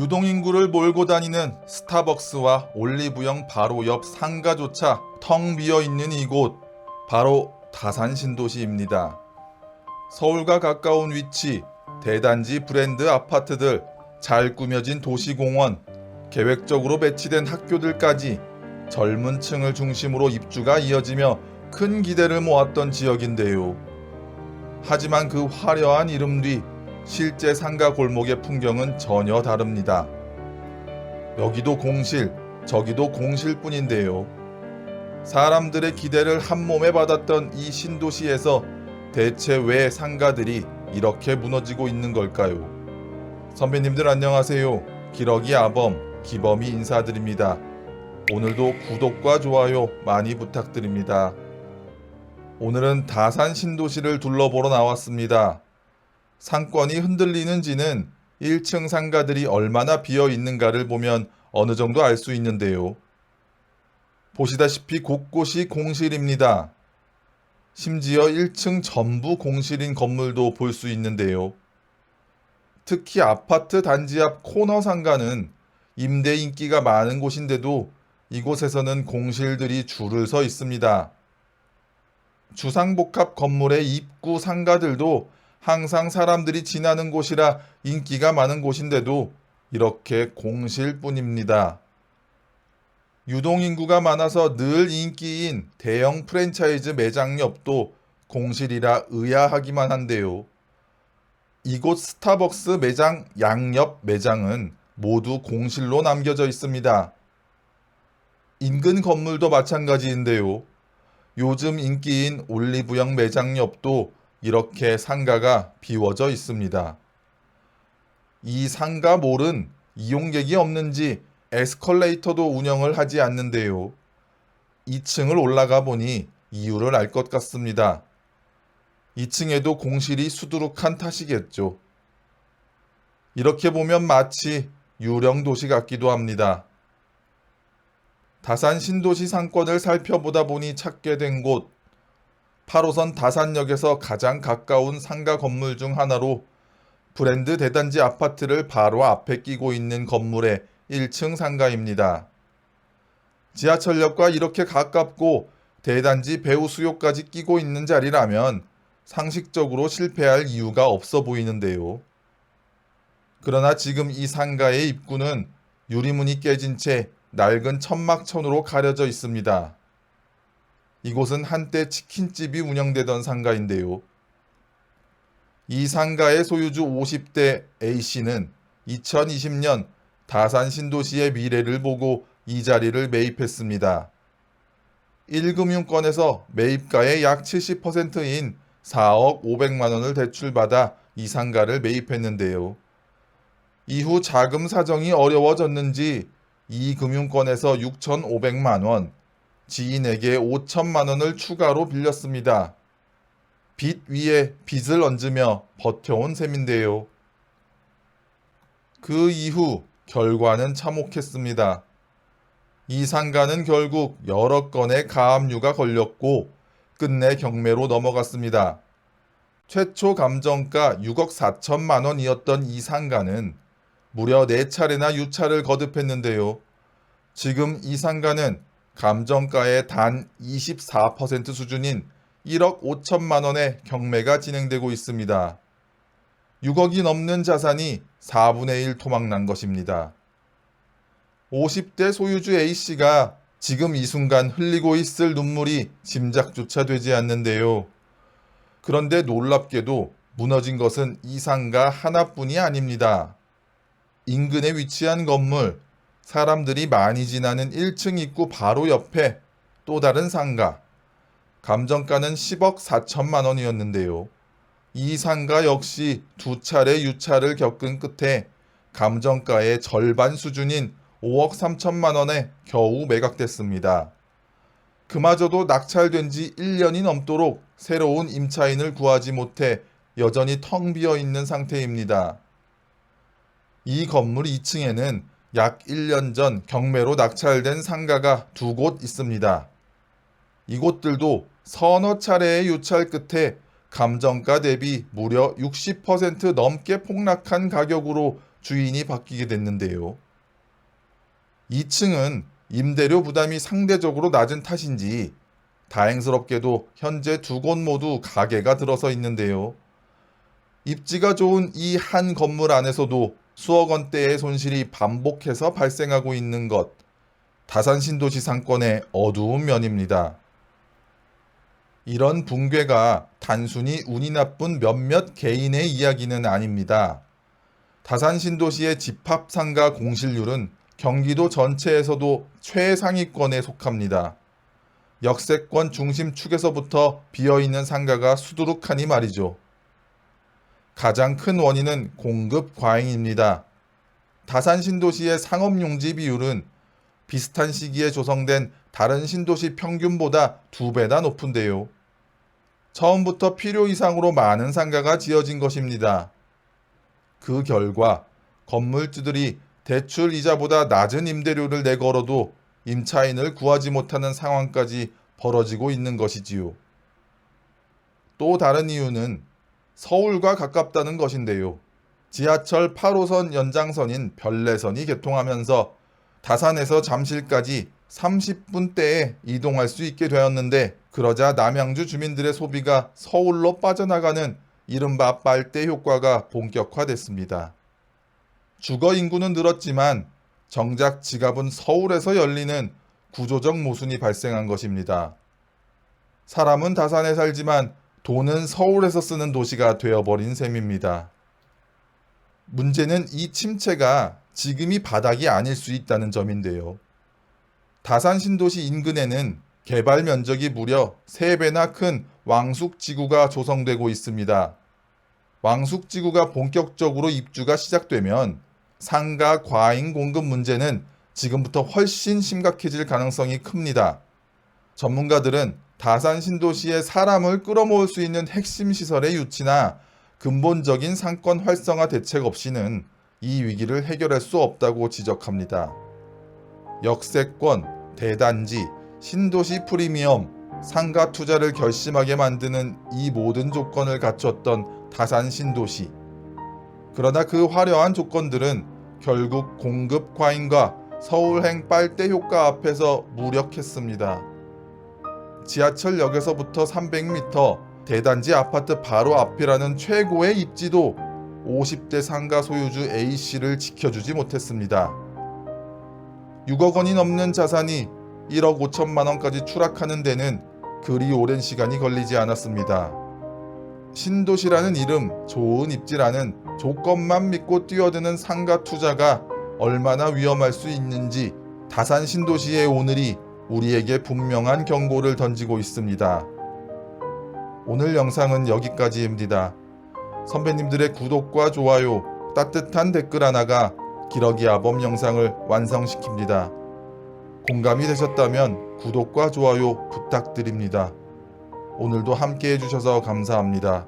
유동인구를 몰고 다니는 스타벅스와 올리브영 바로 옆 상가조차 텅 비어 있는 이곳, 바로 다산 신도시입니다. 서울과 가까운 위치, 대단지 브랜드 아파트들, 잘 꾸며진 도시공원, 계획적으로 배치된 학교들까지 젊은 층을 중심으로 입주가 이어지며 큰 기대를 모았던 지역인데요. 하지만 그 화려한 이름 뒤 실제 상가 골목의 풍경은 전혀 다릅니다. 여기도 공실, 저기도 공실뿐인데요. 사람들의 기대를 한 몸에 받았던 이 신도시에서 대체 왜 상가들이 이렇게 무너지고 있는 걸까요? 선배님들 안녕하세요. 기러기 아범, 기범이 인사드립니다. 오늘도 구독과 좋아요 많이 부탁드립니다. 오늘은 다산 신도시를 둘러보러 나왔습니다. 상권이 흔들리는지는 1층 상가들이 얼마나 비어 있는가를 보면 어느 정도 알 수 있는데요. 보시다시피 곳곳이 공실입니다. 심지어 1층 전부 공실인 건물도 볼 수 있는데요. 특히 아파트 단지 앞 코너 상가는 임대 인기가 많은 곳인데도 이곳에서는 공실들이 줄을 서 있습니다. 주상복합 건물의 입구 상가들도 항상 사람들이 지나는 곳이라 인기가 많은 곳인데도 이렇게 공실뿐입니다. 유동인구가 많아서 늘 인기인 대형 프랜차이즈 매장 옆도 공실이라 의아하기만 한데요. 이곳 스타벅스 매장 양옆 매장은 모두 공실로 남겨져 있습니다. 인근 건물도 마찬가지인데요. 요즘 인기인 올리브영 매장 옆도 이렇게 상가가 비워져 있습니다. 이 상가몰은 이용객이 없는지 에스컬레이터도 운영을 하지 않는데요. 2층을 올라가 보니 이유를 알 것 같습니다. 2층에도 공실이 수두룩한 탓이겠죠. 이렇게 보면 마치 유령 도시 같기도 합니다. 다산 신도시 상권을 살펴보다 보니 찾게 된 곳, 8호선 다산역에서 가장 가까운 상가 건물 중 하나로 브랜드 대단지 아파트를 바로 앞에 끼고 있는 건물의 1층 상가입니다. 지하철역과 이렇게 가깝고 대단지 배우 수요까지 끼고 있는 자리라면 상식적으로 실패할 이유가 없어 보이는데요. 그러나 지금 이 상가의 입구는 유리문이 깨진 채 낡은 천막천으로 가려져 있습니다. 이곳은 한때 치킨집이 운영되던 상가인데요. 이 상가의 소유주 50대 A씨는 2020년 다산 신도시의 미래를 보고 이 자리를 매입했습니다. 1금융권에서 매입가의 약 70%인 4억 500만 원을 대출받아 이 상가를 매입했는데요. 이후 자금 사정이 어려워졌는지 이 금융권에서 6,500만 원, 지인에게 5천만 원을 추가로 빌렸습니다. 빚 위에 빚을 얹으며 버텨온 셈인데요. 그 이후 결과는 참혹했습니다. 이 상가는 결국 여러 건의 가압류가 걸렸고 끝내 경매로 넘어갔습니다. 최초 감정가 6억 4천만 원이었던 이 상가는 무려 4차례나 유찰을 거듭했는데요. 지금 이 상가는 감정가의 단 24% 수준인 1억 5천만 원의 경매가 진행되고 있습니다. 6억이 넘는 자산이 4분의 1 토막난 것입니다. 50대 소유주 A씨가 지금 이 순간 흘리고 있을 눈물이 짐작조차 되지 않는데요. 그런데 놀랍게도 무너진 것은 이 상가 하나뿐이 아닙니다. 인근에 위치한 건물, 사람들이 많이 지나는 1층 입구 바로 옆에 또 다른 상가, 감정가는 10억 4천만 원이었는데요. 이 상가 역시 2차례 유찰을 겪은 끝에 감정가의 절반 수준인 5억 3천만 원에 겨우 매각됐습니다. 그마저도 낙찰된 지 1년이 넘도록 새로운 임차인을 구하지 못해 여전히 텅 비어 있는 상태입니다. 이 건물 2층에는 약 1년 전 경매로 낙찰된 상가가 2곳 있습니다. 이곳들도 서너 차례의 유찰 끝에 감정가 대비 무려 60% 넘게 폭락한 가격으로 주인이 바뀌게 됐는데요. 2층은 임대료 부담이 상대적으로 낮은 탓인지 다행스럽게도 현재 두 곳 모두 가게가 들어서 있는데요. 입지가 좋은 이 한 건물 안에서도 수억 원대의 손실이 반복해서 발생하고 있는 것, 다산 신도시 상권의 어두운 면입니다. 이런 붕괴가 단순히 운이 나쁜 몇몇 개인의 이야기는 아닙니다. 다산 신도시의 집합 상가 공실률은 경기도 전체에서도 최상위권에 속합니다. 역세권 중심 축에서부터 비어있는 상가가 수두룩하니 말이죠. 가장 큰 원인은 공급 과잉입니다. 다산 신도시의 상업용지 비율은 비슷한 시기에 조성된 다른 신도시 평균보다 2배나 높은데요. 처음부터 필요 이상으로 많은 상가가 지어진 것입니다. 그 결과 건물주들이 대출 이자보다 낮은 임대료를 내걸어도 임차인을 구하지 못하는 상황까지 벌어지고 있는 것이지요. 또 다른 이유는 서울과 가깝다는 것인데요. 지하철 8호선 연장선인 별내선이 개통하면서 다산에서 잠실까지 30분대에 이동할 수 있게 되었는데, 그러자 남양주 주민들의 소비가 서울로 빠져나가는 이른바 빨대 효과가 본격화됐습니다. 주거 인구는 늘었지만 정작 지갑은 서울에서 열리는 구조적 모순이 발생한 것입니다. 사람은 다산에 살지만 돈은 서울에서 쓰는 도시가 되어버린 셈입니다. 문제는 이 침체가 지금이 바닥이 아닐 수 있다는 점인데요. 다산 신도시 인근에는 개발 면적이 무려 3배나 큰 왕숙지구가 조성되고 있습니다. 왕숙지구가 본격적으로 입주가 시작되면 상가 과잉 공급 문제는 지금부터 훨씬 심각해질 가능성이 큽니다. 전문가들은 다산 신도시에 사람을 끌어모을 수 있는 핵심 시설의 유치나 근본적인 상권 활성화 대책 없이는 이 위기를 해결할 수 없다고 지적합니다. 역세권, 대단지, 신도시 프리미엄, 상가 투자를 결심하게 만드는 이 모든 조건을 갖췄던 다산 신도시. 그러나 그 화려한 조건들은 결국 공급 과잉과 서울행 빨대 효과 앞에서 무력했습니다. 지하철역에서부터 300m, 대단지 아파트 바로 앞이라는 최고의 입지도 50대 상가 소유주 A씨를 지켜주지 못했습니다. 6억 원이 넘는 자산이 1억 5천만 원까지 추락하는 데는 그리 오랜 시간이 걸리지 않았습니다. 신도시라는 이름, 좋은 입지라는 조건만 믿고 뛰어드는 상가 투자가 얼마나 위험할 수 있는지 다산 신도시의 오늘이 우리에게 분명한 경고를 던지고 있습니다. 오늘 영상은 여기까지입니다. 선배님들의 구독과 좋아요, 따뜻한 댓글 하나가 기러기 아범 영상을 완성시킵니다. 공감이 되셨다면 구독과 좋아요 부탁드립니다. 오늘도 함께 해주셔서 감사합니다.